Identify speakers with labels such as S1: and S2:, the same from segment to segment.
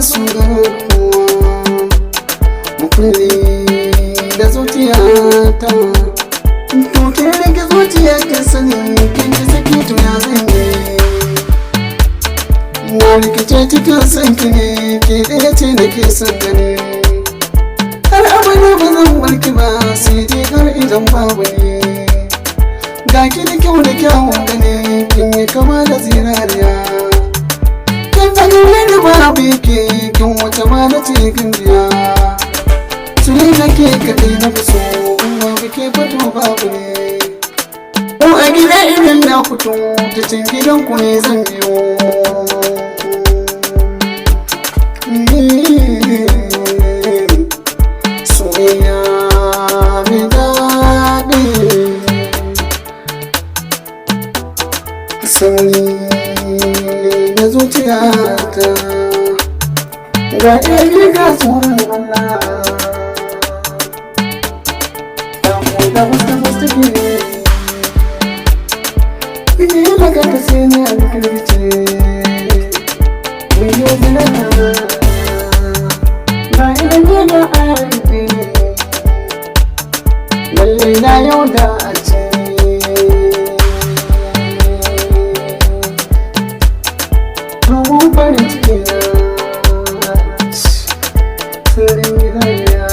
S1: su garkuwa mukulli da zuciyata. To ke rike zuciya ke sani kin ji saki to ya zan yi. Na rikice cikin sanki ne ke ɗaya ce da ke son gani. Har abada ba zan barki ba sai dai har idan babu ne. Ga ki da kyau da kyawun gani kin yi kama da zinariya. Kin fahimta da babu yake kin wata ma na ce kin biya. Tuni da ke kaɗai na fi so kuma ke fito babu ne. Ko a gida idan na fito ta can gidanku ne zan biyo. Soyayya mai daɗi sauri na zuciyata. Ga ɗaya ga tsoron Allah da wasu gini ne daga ta sai ne a kirce mai yi zina ba ina ne da aiki lallai na yau da a ce domin farin ciki na sirrin gidan ya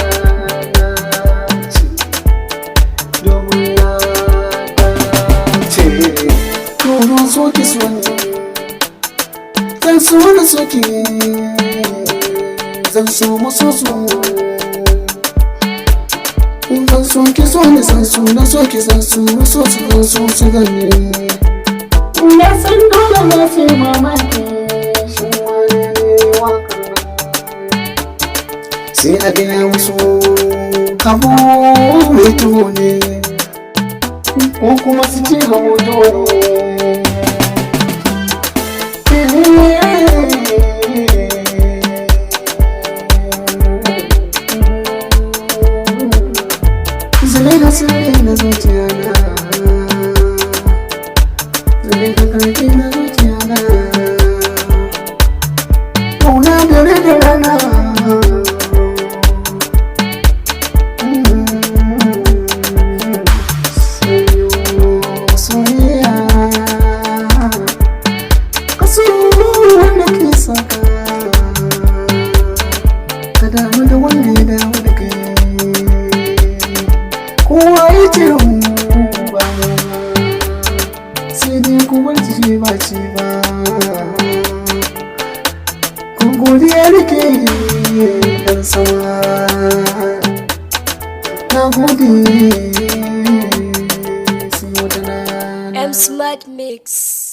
S1: soki soni zan so na soki zan so maso so zan so ki so ni zan so na soki zan so na so su zan so su gani. Na san dole na fi mamaki shin wani ne wakan sai a gaya musu abu mai tuwo ne ko kuma su ce abu tuwo ne. Zalika sirri na zuciya na, zalika karfi na zuciya na, ƙauna dare da rana. Soyayya kaso wanda ke saka ka damu da wanda ya damu da kai. Kowa ya ce ba sai dai kuma ce ba ce ba. Kun godiya da ke ɗan sama na gode.
S2: M Smart Mix.